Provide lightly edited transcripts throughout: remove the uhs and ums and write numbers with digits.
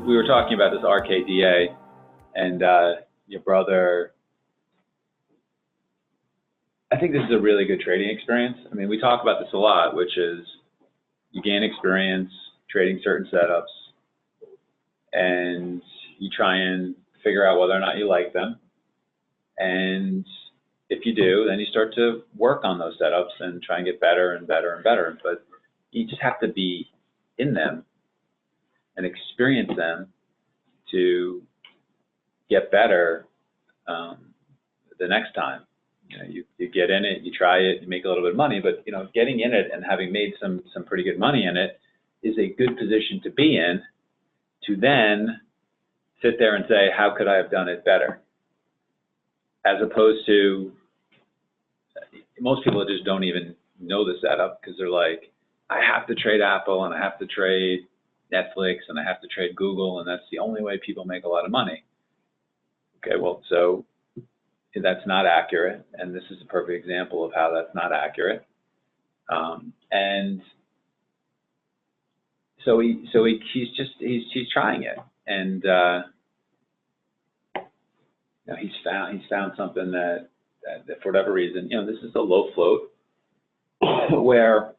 we were talking about this RKDA, and your brother, I think this is a really good trading experience. I mean, we talk about this a lot, which is you gain experience trading certain setups, and you try and figure out whether or not you like them. And if you do, then you start to work on those setups and try and get better and better and better. But you just have to be in them and experience them to get better the next time. You know, you get in it, you try it, you make a little bit of money, but you know, getting in it and having made some pretty good money in it is a good position to be in, to then sit there and say, how could I have done it better? As opposed to, most people just don't even know the setup because they're like, I have to trade Apple and I have to trade Netflix and I have to trade Google, and that's the only way people make a lot of money. Okay, well, so that's not accurate, and this is a perfect example of how that's not accurate. And so he's trying it, and you know, he's found something that for whatever reason, you know, this is a low float where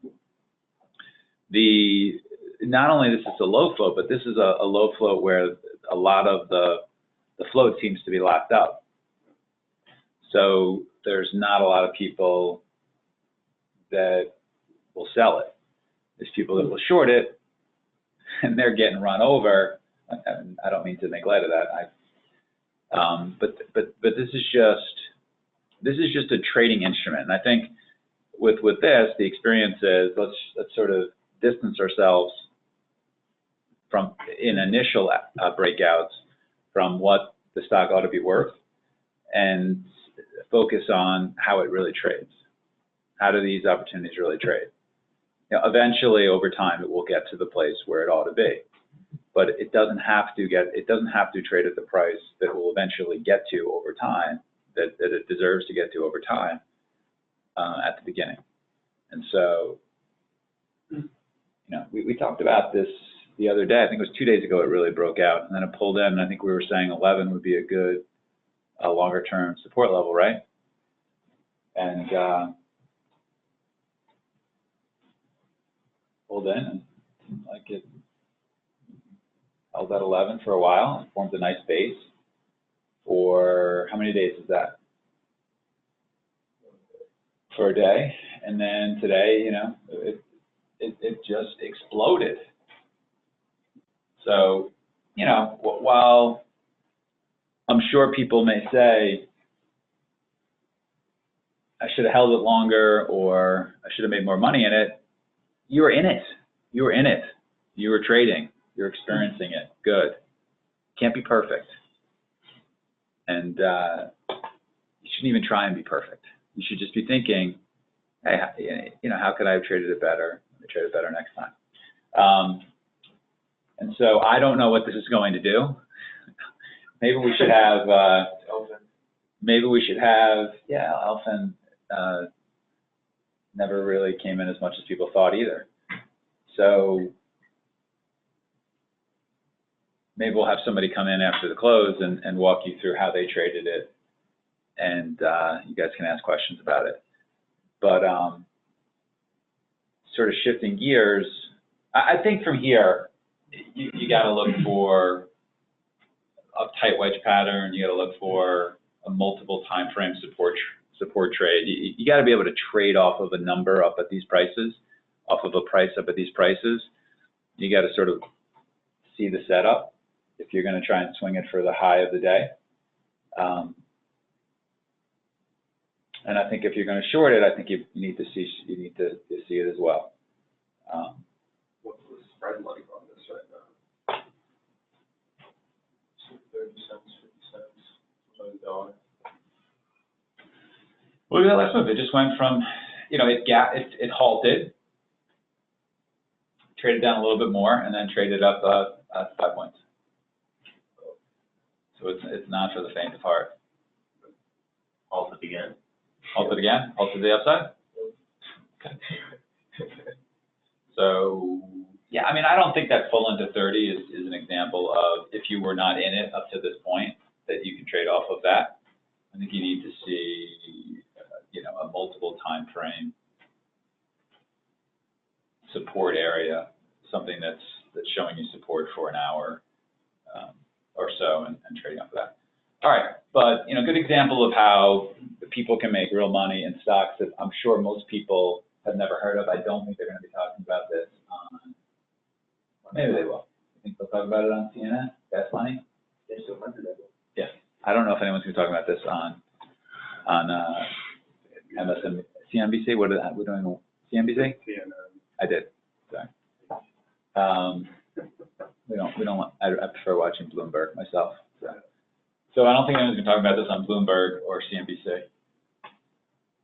not only this is a low float, but this is a low float where a lot of the float seems to be locked up. So there's not a lot of people that will sell it. There's people that will short it, and they're getting run over. And I don't mean to make light of that. But this is just a trading instrument. And I think with this, the experience is let's sort of distance ourselves from in initial breakouts from what the stock ought to be worth, and focus on how it really trades. How do these opportunities really trade? You know, eventually, over time, it will get to the place where it ought to be, but it doesn't have to trade at the price that it will eventually get to over time, that it deserves to get to over time at the beginning. And so, you know, we talked about this the other day. I think it was 2 days ago. It really broke out, and then it pulled in. And I think we were saying 11 would be a good longer-term support level, right? And pulled in, and like it held at 11 for a while and formed a nice base for how many days is that? For a day. And then today, you know, it just exploded. So, you know, while I'm sure people may say, I should have held it longer, or I should have made more money in it, you were in it. You were in it. You were trading. You're experiencing it. Good. Can't be perfect. And you shouldn't even try and be perfect. You should just be thinking, hey, you know, how could I have traded it better? Let me trade it better next time. And so I don't know what this is going to do. Maybe we should have, Elfin never really came in as much as people thought either. So maybe we'll have somebody come in after the close and walk you through how they traded it, and you guys can ask questions about it. But sort of shifting gears, I think from here, you got to look for a tight wedge pattern. You got to look for a multiple time frame support trade. You got to be able to trade off of a number up at these prices, off of a price up at these prices. You got to sort of see the setup if you're going to try and swing it for the high of the day. And I think if you're going to short it, I think you need to see it as well. What's the spread like on this right now? 30 cents, 50 cents, $1. Look at that last move. It just went from, you know, it halted, traded down a little bit more, and then traded up 5 points. So it's not for the faint of heart. Halted again. Halted again? Halted the upside? Okay. So, yeah, I mean, I don't think that full into 30 is an example of, if you were not in it up to this point, that you can trade off of that. I think you need to see, you know, a multiple time frame support area, something that's showing you support for an hour or so, and trading off of that. All right, but, you know, good example of how people can make real money in stocks that I'm sure most people have never heard of. I don't think they're going to be talking about this on, well, maybe they will. You think they'll talk about it on CNN? That's money? Yeah, I don't know if anyone's going to be talking about this on MSN, CNBC. What are we doing? CNBC? CNN. I did. Sorry. We don't want. I prefer watching Bloomberg myself. So I don't think anyone's going to talk about this on Bloomberg or CNBC.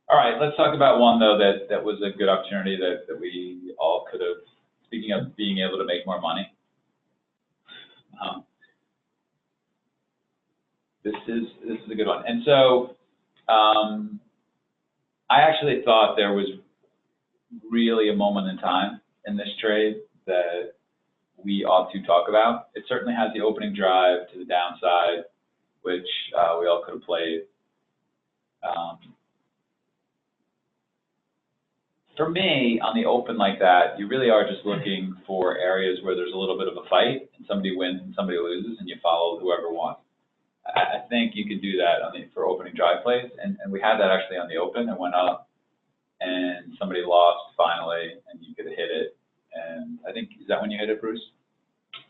All right, let's talk about one though that was a good opportunity that we all could have. Speaking of being able to make more money, this is a good one. And so I actually thought there was really a moment in time in this trade that we ought to talk about. It certainly has the opening drive to the downside, which we all could have played. For me, on the open like that, you really are just looking for areas where there's a little bit of a fight, and somebody wins and somebody loses, and you follow whoever won. I think you could do that for opening drive plays, and we had that actually on the open. It went up, and somebody lost finally, and you could have hit it. And I think, is that when you hit it, Bruce?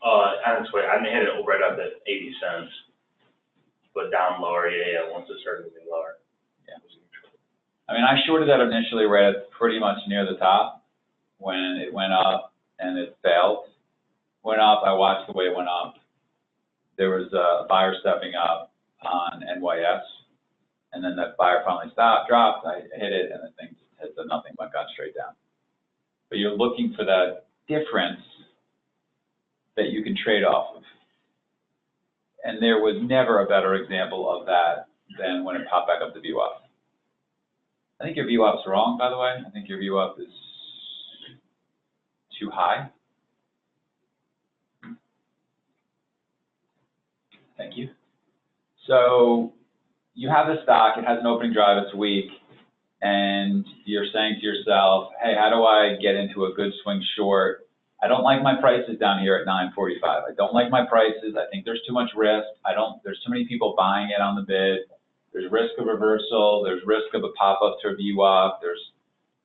On its way, I hit it right up at 80 cents, but down lower, yeah, once it started moving lower. Yeah. I mean, I shorted that initially right at pretty much near the top when it went up and it failed. Went up, I watched the way it went up. There was a buyer stepping up on NYS, and then that buyer finally dropped, I hit it, and the thing hit the nothing but got straight down. But you're looking for that difference that you can trade off of. And there was never a better example of that than when it popped back up to VWAP. I think your VWAP's wrong, by the way. I think your VWAP is too high. Thank you. So you have the stock, it has an opening drive, it's weak, and you're saying to yourself, hey, how do I get into a good swing short? I don't like my prices down here at 9.45. I don't like my prices. I think there's too much risk. There's too many people buying it on the bid. There's risk of reversal. There's risk of a pop-up to a VWAP.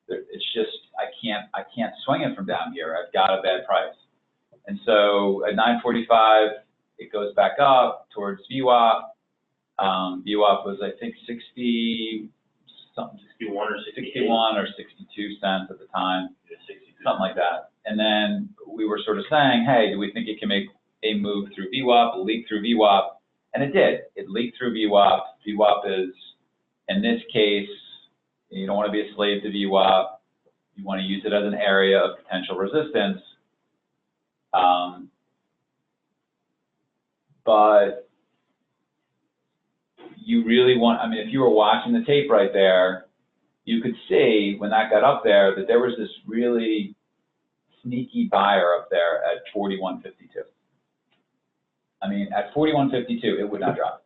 It's just, I can't swing it from down here. I've got a bad price. And so at 9.45, it goes back up towards VWAP. VWAP was, I think, 61 or 62 cents at the time, something like that. And then we were sort of saying, hey, do we think it can make a move through VWAP, leak through VWAP? And it did. It leaked through VWAP. VWAP is, in this case, you don't want to be a slave to VWAP. You want to use it as an area of potential resistance. But you really want, I mean, if you were watching the tape right there, you could see when that got up there that there was this really sneaky buyer up there at 41.52. I mean, at 41.52, it would not drop.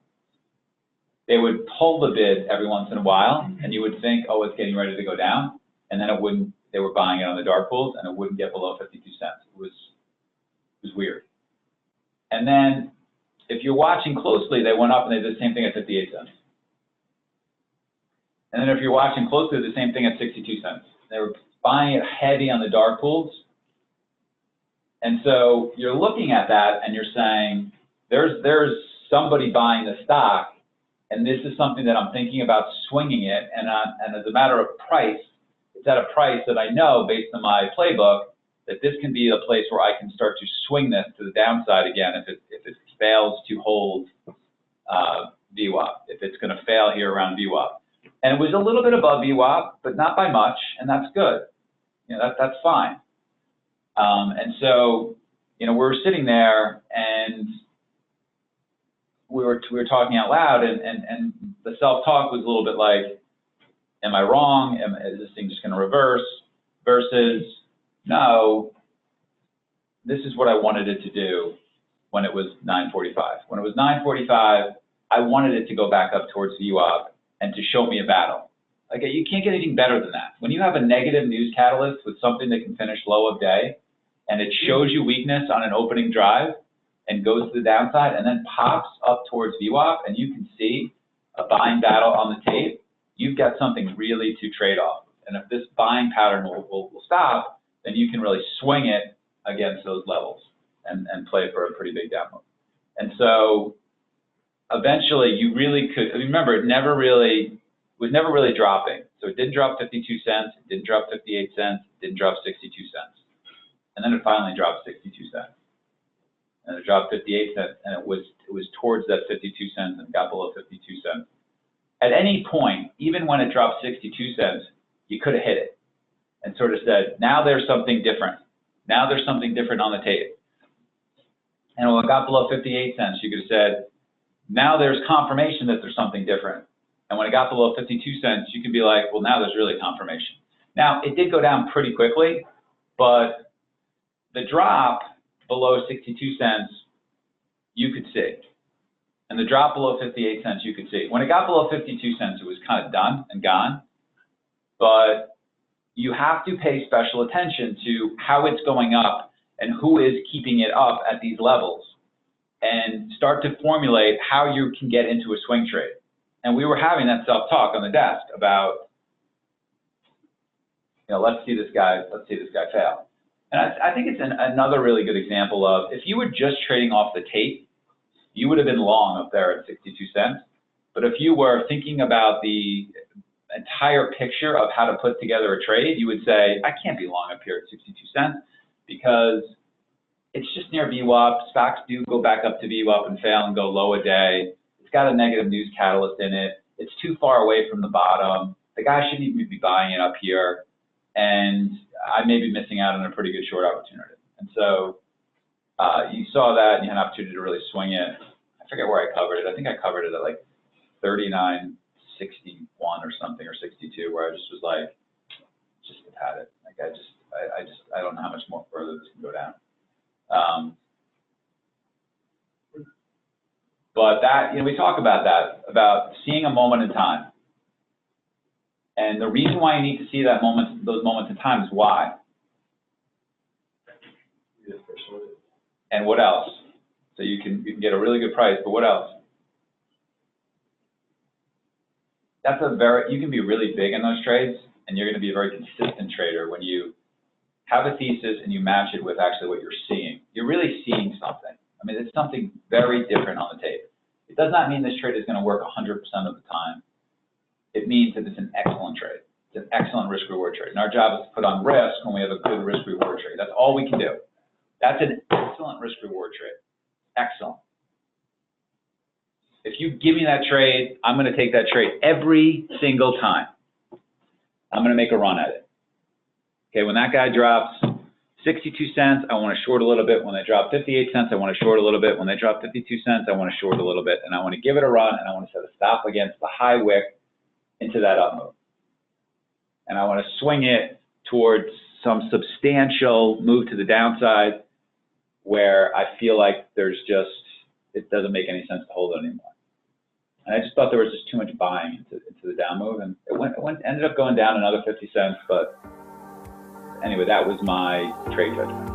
They would pull the bid every once in a while, and you would think, oh, it's getting ready to go down, and then it wouldn't. They were buying it on the dark pools, and it wouldn't get below 52 cents. It was weird. And then, if you're watching closely, they went up and they did the same thing at 58 cents. And then if you're watching closely, the same thing at 62 cents. They were buying it heavy on the dark pools. And so you're looking at that and you're saying, there's somebody buying the stock, and this is something that I'm thinking about swinging it. And as a matter of price, it's at a price that I know based on my playbook that this can be a place where I can start to swing this to the downside again if it fails to hold VWAP, if it's going to fail here around VWAP. And it was a little bit above VWAP, but not by much, and that's good. You know, that's fine. And so, you know, we were sitting there and we were talking out loud, and the self-talk was a little bit like, am I wrong? Is this thing just going to reverse? Versus, no, this is what I wanted it to do when it was 9:45. When it was 9:45, I wanted it to go back up towards VWAP and to show me a battle. Like, you can't get anything better than that. When you have a negative news catalyst with something that can finish low of day, and it shows you weakness on an opening drive and goes to the downside and then pops up towards VWAP, and you can see a buying battle on the tape, you've got something really to trade off. And if this buying pattern will stop, then you can really swing it against those levels and play for a pretty big down move. And so eventually you really could, remember, it was never really dropping. So it didn't drop 52 cents, it didn't drop 58 cents, it didn't drop 62 cents. And then it finally dropped 62 cents. And it dropped 58 cents, and it was towards that 52 cents and got below 52 cents. At any point, even when it dropped 62 cents, you could have hit it and sort of said, now there's something different. Now there's something different on the tape. And when it got below 58 cents, you could have said, now there's confirmation that there's something different. And when it got below 52 cents, you could be like, well, now there's really confirmation. Now, it did go down pretty quickly, but the drop below 62 cents, you could see. And the drop below 58 cents, you could see. When it got below 52 cents, it was kind of done and gone. But you have to pay special attention to how it's going up and who is keeping it up at these levels, and start to formulate how you can get into a swing trade. And we were having that self-talk on the desk about, let's see this guy fail. And I think it's another really good example of, if you were just trading off the tape, you would have been long up there at 62 cents. But if you were thinking about the entire picture of how to put together a trade, you would say, I can't be long up here at 62 cents because it's just near VWAP. SPACs do go back up to VWAP and fail and go low a day. It's got a negative news catalyst in it. It's too far away from the bottom. The guy shouldn't even be buying it up here. And I may be missing out on a pretty good short opportunity. And so you saw that, and you had an opportunity to really swing it. I forget where I covered it. I think I covered it at like 39.61 or something, or 62, where I just was like, just had it. Like I don't know how much more further this can go down. But that, we talk about that, about seeing a moment in time. And the reason why you need to see those moments in time is why. And what else? So you can get a really good price, but what else? You can be really big in those trades, and you're going to be a very consistent trader when you have a thesis and you match it with actually what you're seeing. You're really seeing something. I mean, it's something very different on the tape. It does not mean this trade is going to work 100% of the time. It means that it's an excellent trade. It's an excellent risk-reward trade. And our job is to put on risk when we have a good risk-reward trade. That's all we can do. That's an excellent risk-reward trade. Excellent. If you give me that trade, I'm going to take that trade every single time. I'm going to make a run at it. Okay, when that guy drops 62 cents, I want to short a little bit. When they drop 58 cents, I want to short a little bit. When they drop 52 cents, I want to short a little bit. And I want to give it a run, and I want to set a stop against the high wick into that up move. And I want to swing it towards some substantial move to the downside where I feel like it doesn't make any sense to hold it anymore. And I just thought there was just too much buying into the down move, and it ended up going down another 50 cents, but anyway, that was my trade judgment.